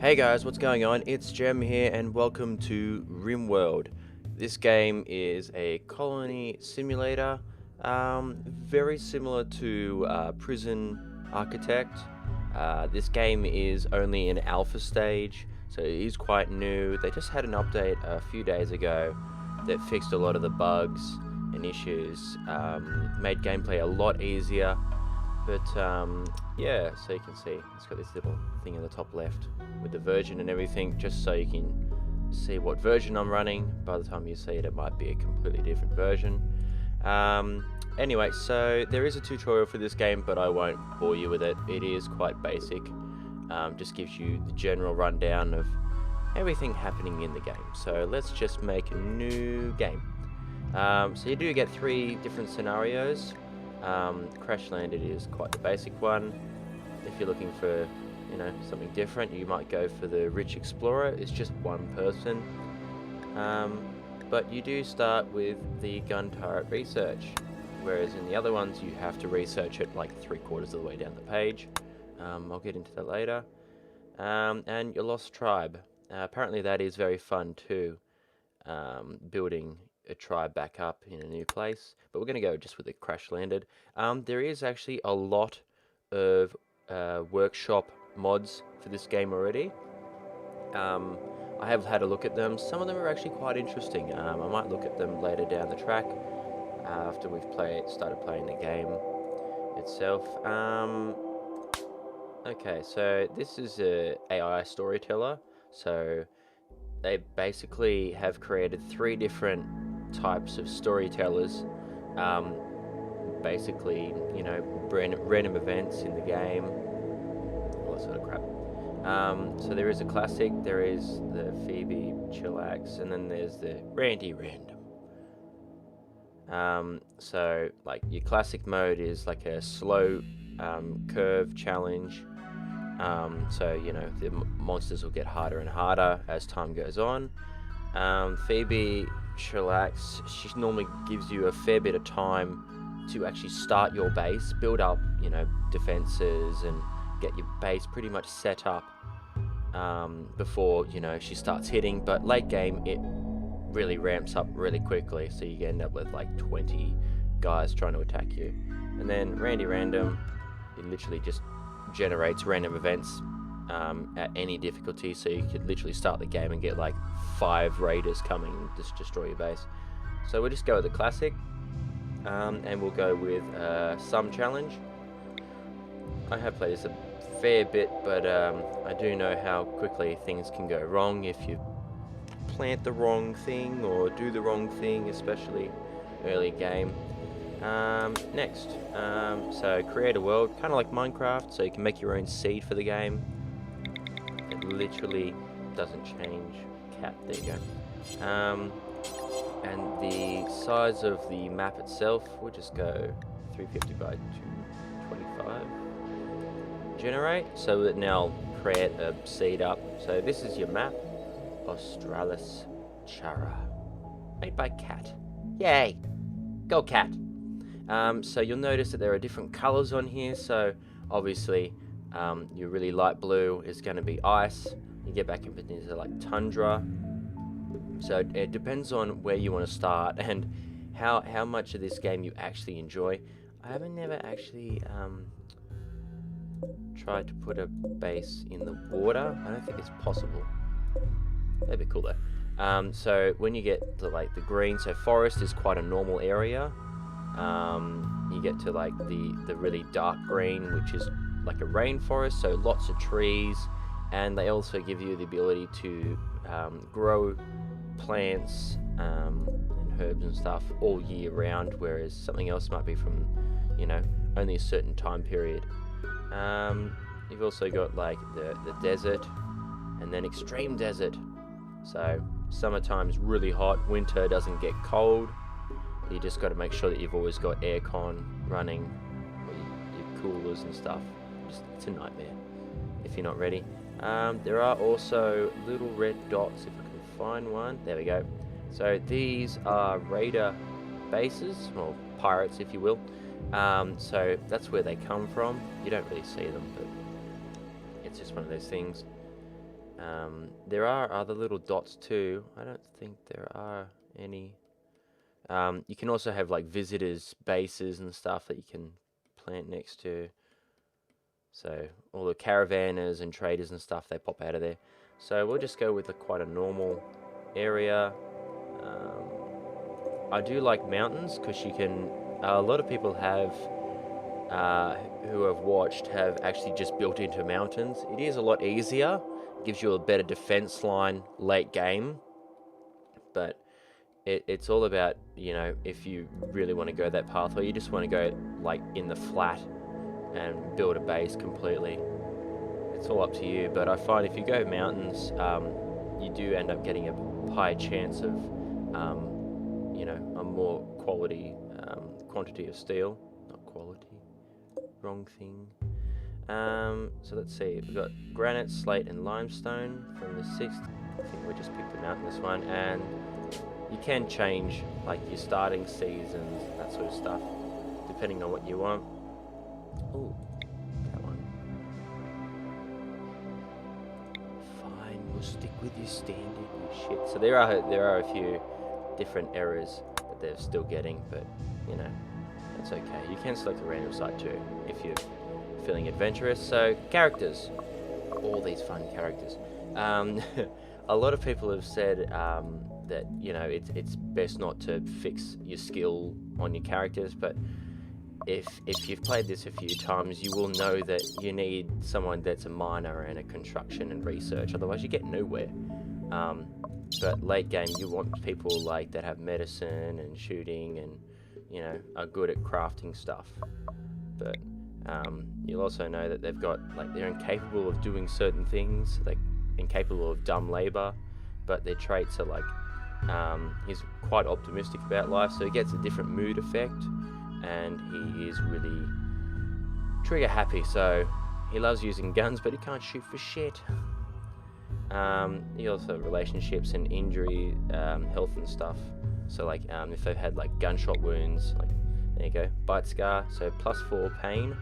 Hey guys, what's going on? It's Jem here and welcome to Rimworld. This game is a colony simulator, very similar to Prison Architect. This game is only in alpha stage, so it is quite new. They just had an update a few days ago that fixed a lot of the bugs and issues, made gameplay a lot easier. But yeah, so you can see it's got this little thing in the top left with the version and everything, just so you can see what version I'm running. By the time you see it, it might be a completely different version. Anyway, so there is a tutorial for this game, but I won't bore you with it. It is quite basic. Just gives you the general rundown of everything happening in the game. So let's just make a new game. So you do get 3 different scenarios. Crash Landed is quite the basic one. If you're looking for, something different, you might go for the Rich Explorer. It's just one person. But you do start with the gun turret research, whereas in the other ones you have to research it like 3/4 of the way down the page. I'll get into that later. And your Lost Tribe. Apparently that is very fun too, building a tribe back up in a new place, but we're going to go just with the Crash Landed. There is actually a lot of workshop mods for this game already. I have had a look at them. Some of them are actually quite interesting. I might look at them later down the track after we've started playing the game itself. Okay, so this is a AI storyteller. So they basically have created 3 different types of storytellers, basically, random events in the game, all that sort of crap. So there is a classic, there is the Phoebe Chillax, and then there's the Randy Random. So like your classic mode is like a slow curve challenge. So the monsters will get harder and harder as time goes on. Phoebe Chillax, she normally gives you a fair bit of time to actually start your base, build up, defenses, and get your base pretty much set up before, she starts hitting. But late game, it really ramps up really quickly, so you end up with like 20 guys trying to attack you. And then Randy Random, it literally just generates random events at any difficulty, so you could literally start the game and get like 5 raiders coming and just destroy your base. So we'll just go with the classic, and we'll go with some challenge. I have played this a fair bit, but I do know how quickly things can go wrong if you plant the wrong thing or do the wrong thing, especially early game. Next, so create a world, kind of like Minecraft, so you can make your own seed for the game. It literally doesn't change. Cat, there you go. And the size of the map itself, we'll just go 350 by 225. Generate, so that now create a seed up. So this is your map, Australis Chara, made by Cat. Yay! Go Cat! So you'll notice that there are different colors on here. So obviously, your really light blue is going to be ice. You get back into like tundra. So it depends on where you want to start and how much of this game you actually enjoy. I haven't never actually tried to put a base in the water. I don't think it's possible. That'd be cool though. So when you get to like the green, so forest is quite a normal area. You get to like the really dark green, which is like a rainforest, so lots of trees, and they also give you the ability to grow plants and herbs and stuff all year round, whereas something else might be from only a certain time period. You've also got like the desert, and then extreme desert. So summertime's really hot, winter doesn't get cold. You just got to make sure that you've always got aircon running, or your coolers and stuff. It's a nightmare if you're not ready. There are also little red dots, if I can find one. There we go. So these are raider bases, or pirates if you will. So that's where they come from. You don't really see them, but it's just one of those things. There are other little dots too. I don't think there are any. You can also have like visitors bases and stuff that you can plant next to. So all the caravanners and traders and stuff, they pop out of there. So we'll just go with quite a normal area. I do like mountains because you can. A lot of people have who have watched have actually just built into mountains. It is a lot easier, gives you a better defense line late game, but it's all about, you know, if you really want to go that path or you just want to go like in the flat and build a base completely. It's all up to you, but I find if you go mountains, you do end up getting a higher chance of, you know, a more quantity of steel, not quality. Wrong thing. So let's see. We've got granite, slate, and limestone from the 6th. I think we just picked them out in this one, and you can change like your starting seasons, that sort of stuff, depending on what you want. Ooh, that one. Fine, we'll stick with your standard, you shit. So there are a few different errors that they're still getting, but you know. It's okay. You can select a random site too if you're feeling adventurous. So characters, all these fun characters. A lot of people have said that, you know, it's best not to fix your skill on your characters, but if you've played this a few times, you will know that you need someone that's a miner and a construction and research. Otherwise, you get nowhere. But late game, you want people like that have medicine and shooting and, you know, are good at crafting stuff. But you'll also know that they've got, like, they're incapable of doing certain things, like incapable of dumb labor, but their traits are like, he's quite optimistic about life, so he gets a different mood effect, and he is really trigger happy, so he loves using guns, but he can't shoot for shit. He also have relationships and injury, health and stuff. So like, if they've had like gunshot wounds, like, there you go, bite scar, so +4 pain.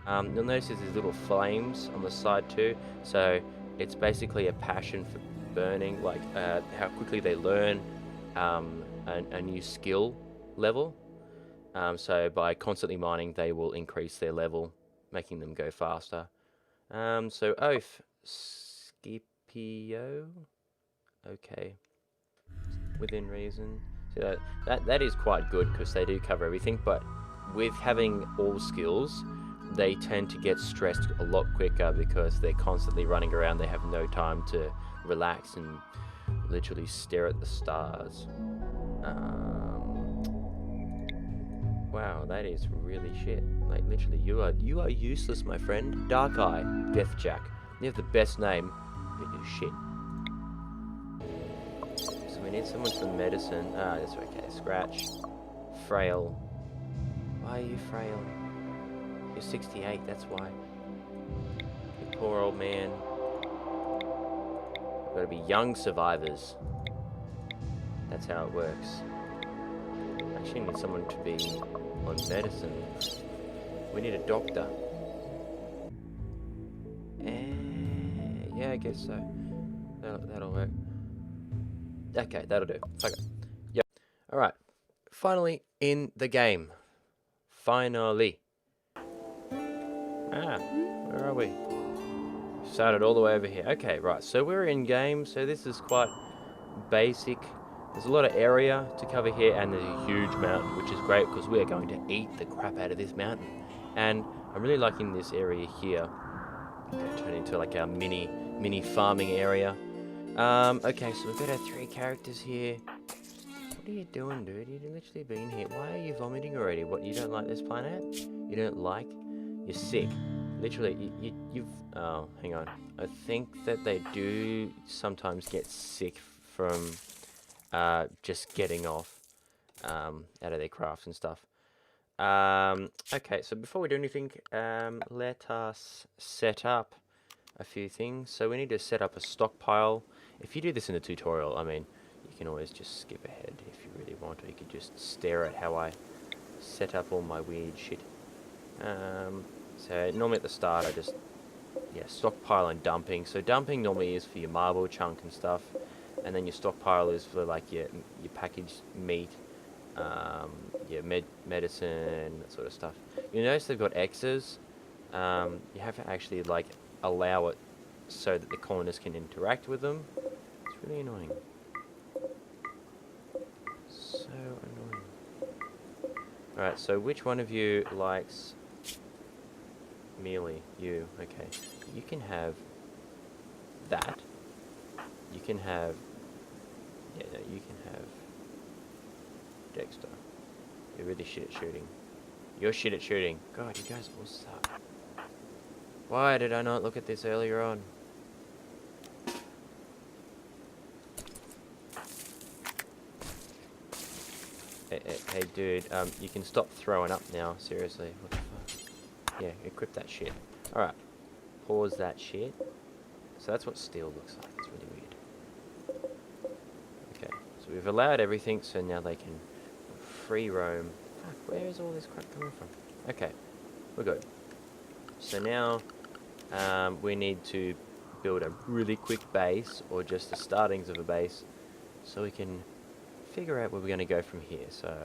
You'll notice there's these little flames on the side too, so it's basically a passion for burning, like how quickly they learn a new skill level. So by constantly mining, they will increase their level, making them go faster. So oath, Scipio, okay, within reason. So that is quite good because they do cover everything, but with having all skills, they tend to get stressed a lot quicker because they're constantly running around. They have no time to relax and literally stare at the stars. Wow, that is really shit. Like, literally, you are useless, my friend. Dark Eye, Deathjack. You have the best name, but you're shit. So we need someone for medicine. Ah, that's okay. Scratch. Frail. Why are you frail? You're 68, that's why. You poor old man. We've got to be young survivors. That's how it works. I actually need someone to be on medicine. We need a doctor. Yeah, I guess so. That'll work. Okay, that'll do. Okay. Yep. Alright. Finally in the game. Finally. Where are we? Started all the way over here. Okay, right. So we're in game. So this is quite basic. There's a lot of area to cover here, and there's a huge mountain, which is great because we are going to eat the crap out of this mountain. And I'm really liking this area here. Going to turn into like our mini farming area. Okay, so we've got our 3 characters here. What are you doing, dude? You've literally been here. Why are you vomiting already? What, you don't like this planet? You don't like? You're sick. Literally, you've... Oh, hang on. I think that they do sometimes get sick from just getting off out of their crafts and stuff. Okay, so before we do anything, let us set up a few things. So we need to set up a stockpile. If you do this in the tutorial, I mean, you can always just skip ahead if you really want, or you could just stare at how I set up all my weird shit. So normally at the start I just yeah, stockpile and dumping. So dumping normally is for your marble chunk and stuff, and then your stockpile is for like your packaged meat, your medicine, that sort of stuff. You notice they've got X's. You have to actually like allow it so that the colonists can interact with them. It's really annoying. So annoying. Alright, so which one of you likes mealy? You. Okay. You can have that. You can have... Yeah, no, you can have Dexter. You're really shit at shooting. You're shit at shooting. God, you guys all suck. Why did I not look at this earlier on? Hey, dude, you can stop throwing up now, seriously. What the fuck? Yeah, equip that shit. Alright, pause that shit. So that's what steel looks like, it's really weird. Okay, so we've allowed everything, so now they can free roam. Fuck, where is all this crap coming from? Okay, we're good. So now, we need to build a really quick base, or just the startings of a base, so we can figure out where we're going to go from here. So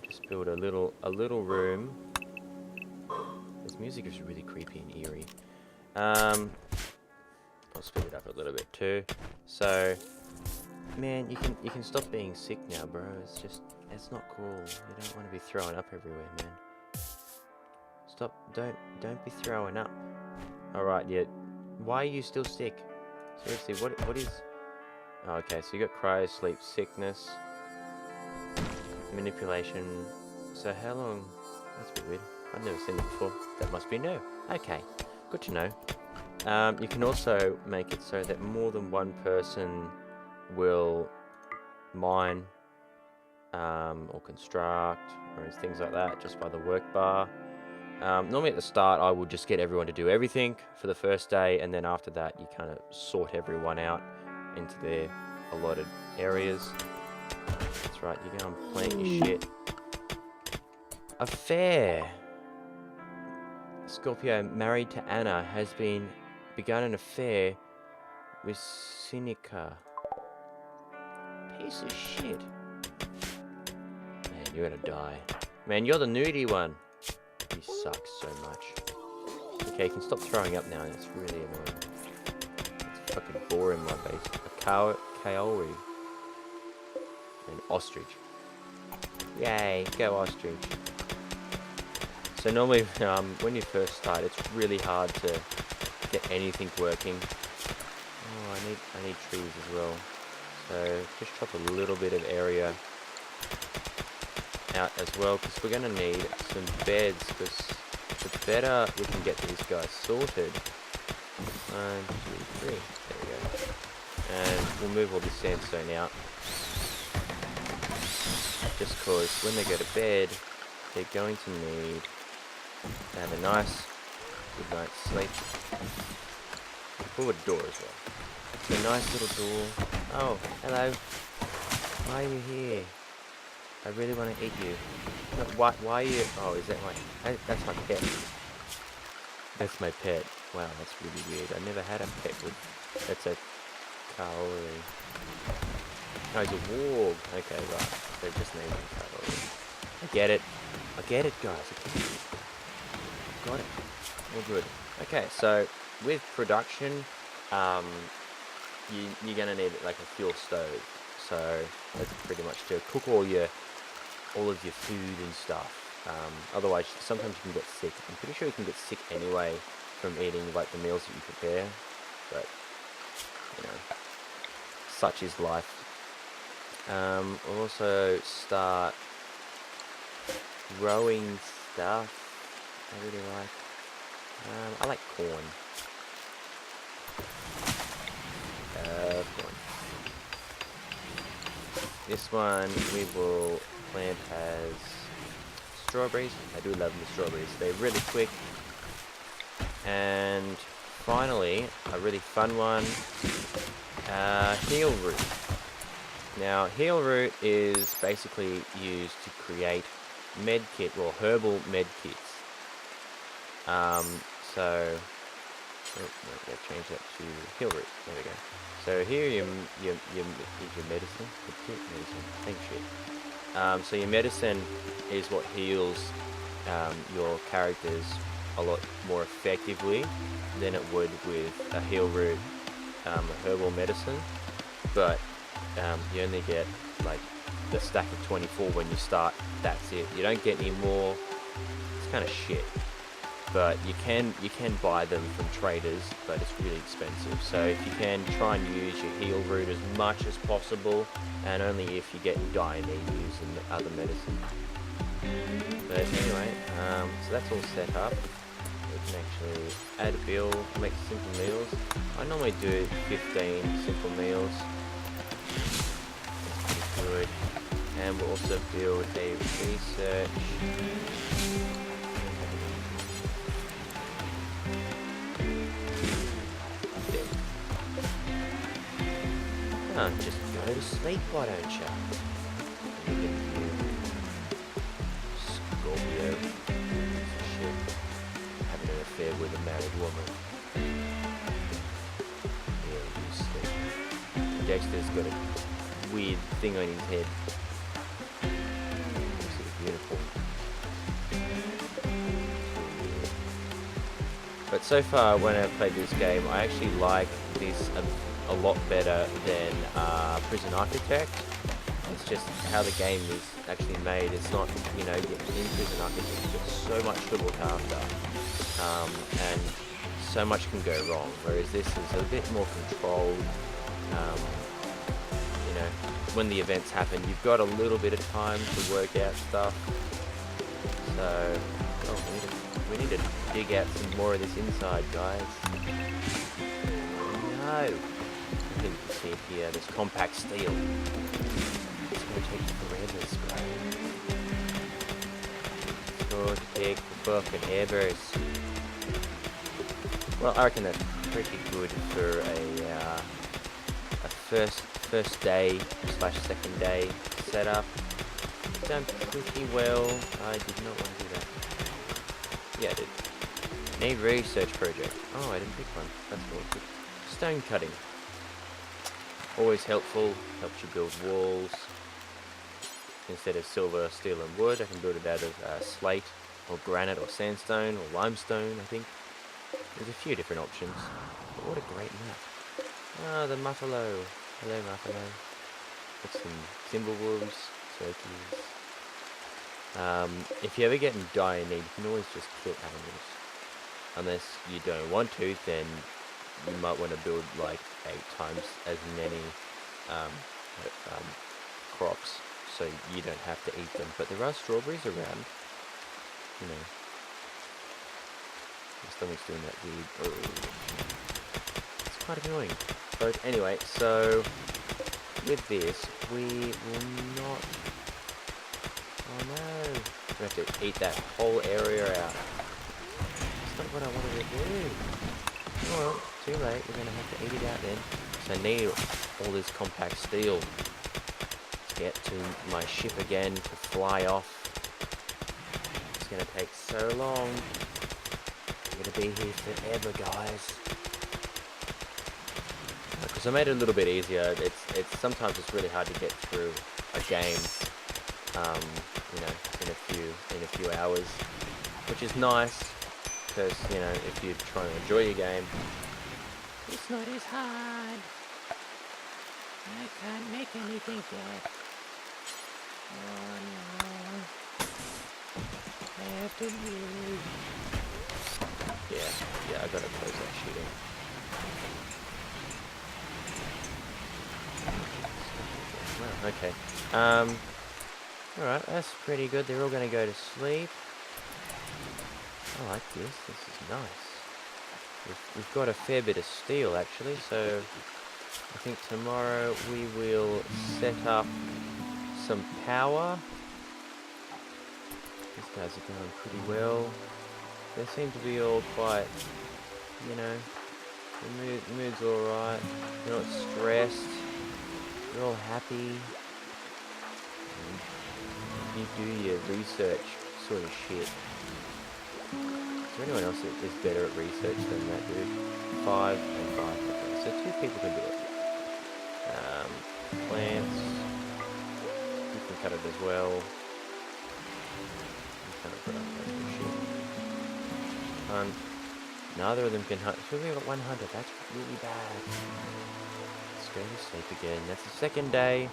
just build a little room. This music is really creepy and eerie. I'll speed it up a little bit too. So, man, you can stop being sick now, bro. It's not cool. You don't want to be throwing up everywhere, man. Stop. Don't be throwing up. All right, yeah. Why are you still sick? Seriously, what is? Oh, okay, so you got cryo, sleep, sickness, manipulation. So how long? That's a bit weird. I've never seen that before. That must be new. Okay, good to know. You can also make it so that more than one person will mine or construct or things like that just by the work bar. Normally at the start I will just get everyone to do everything for the first day, and then after that you kind of sort everyone out into their allotted areas. That's right, you go and plant your shit. Affair. Scorpio, married to Anna, has begun an affair with Sinica. Piece of shit. Man, you're gonna die. Man, you're the nudie one. You suck so much. Okay, you can stop throwing up now. That's really annoying. It's fucking boring, my base. A kaori. An ostrich. Yay, go ostrich. So normally, when you first start, it's really hard to get anything working. Oh, I need trees as well. So just chop a little bit of area out as well, because we're going to need some beds, because the better we can get these guys sorted. 1, 2, 3. There we go. And we'll move all this sandstone out. Just because when they go to bed, they're going to need to have a nice good night's sleep. Pull a door as well. It's a nice little door. Oh, hello. Why are you here? I really want to eat you. No, why are you... Oh, is that that's my pet. That's my pet. Wow, that's really weird. I never had a pet with... That's a kaori. No, he's a warg. Okay, right. They just named him kaori. I get it. I get it, guys. Got it. All good. Okay, so with production, you're gonna need like a fuel stove. So that's pretty much to cook all of your food and stuff. Otherwise, sometimes you can get sick. I'm pretty sure you can get sick anyway from eating like the meals that you prepare. But you know, such is life. We'll also start growing stuff. I really like. I like corn. Corn. This one we will plant as strawberries. I do love the strawberries. They're really quick. And finally, a really fun one, heel root. Now, heel root is basically used to create med kit, well, herbal med kits. So I'm going to change that to heal root. There we go. So here is your medicine. Thank shit. So your medicine is what heals your characters a lot more effectively than it would with a heal root, a herbal medicine. But you only get like the stack of 24 when you start. That's it. You don't get any more. It's kind of shit. But you can buy them from traders, but it's really expensive. So if you can, try and use your heal root as much as possible, and only if you're getting dire need using other medicine. But anyway, so that's all set up. We can actually add a bill, make simple meals. I normally do 15 simple meals. That's pretty good. And we'll also build a research. Just go to sleep, why don't you? Look at you, Scorpio. Shit. Having an affair with a married woman. Yeah, you sleep. Dexter's got a weird thing on his head. Looks like a uniform. But so far, when I've played this game, I actually like this a lot better than Prison Architect. It's just how the game is actually made. It's not, in Prison Architect you've got so much to look after, and so much can go wrong, whereas this is a bit more controlled. When the events happen, you've got a little bit of time to work out stuff. So, we need to dig out some more of this inside, guys. No! I think you see it here, this compact steel. It's going to take forever, bro. It's going to take fucking evers. Well, I reckon that's pretty good for a first day / second day setup. It's done pretty well. I did not want to do that. Yeah, I did. Need research project. Oh, I didn't pick one. That's awkward. Stone cutting. Always helpful. Helps you build walls. Instead of silver, steel and wood, I can build it out of slate or granite or sandstone or limestone, I think. There's a few different options. But what a great map. Ah, the Muffalo. Hello, Muffalo. Got some timberwolves, turkeys. If you ever get in dire need, you can always just kill animals. Unless you don't want to, then you might want to build like 8 times as many crops, so you don't have to eat them. But there are strawberries around, My stomach's doing that weird. Oh. It's quite annoying. But anyway, so with this, we will not. Oh no! We have to eat that whole area out. That's not what I wanted to do. Oh well, too late. We're gonna have to eat it out then. So I need all this compact steel to get to my ship again to fly off. It's gonna take so long. I'm gonna be here forever, guys. Because I made it a little bit easier. It's sometimes it's really hard to get through a game, in a few hours, which is nice because if you're trying to enjoy your game, it's not as hard. I can't make anything yet. Oh no! I have to leave. Yeah, I gotta close that shooting. Well, okay. Alright, that's pretty good. They're all gonna go to sleep. I like this. This is nice. We've got a fair bit of steel, actually, so I think tomorrow we will set up some power. These guys are going pretty well. They seem to be all quite, the mood's alright. They're not stressed. They're all happy. You do your research sort of shit. Is there anyone else that is better at research than that dude? 5 and 5. Okay, so 2 people can do it. Plants. You can cut it as well. You can't put up that shit. Hunt. Neither of them can hunt. So we got 100. That's really bad. Let's go to sleep again. That's the second day.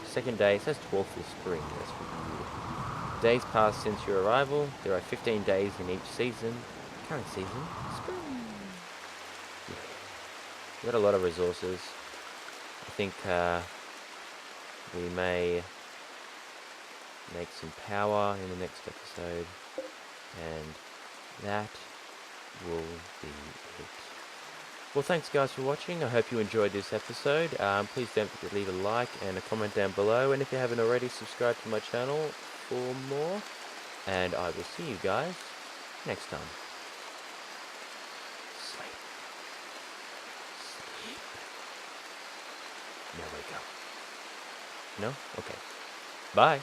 Second day. It says 12th of spring. That's weird. Days pass since your arrival. There are 15 days in each season. Current season. Spring. Yeah. We got a lot of resources. I think we may make some power in the next episode. And that will be it. Well, thanks guys for watching. I hope you enjoyed this episode. Please don't forget to leave a like and a comment down below, and if you haven't already, subscribe to my channel for more, and I will see you guys next time. Sleep. Sleep. Now wake up. No? Okay. Bye.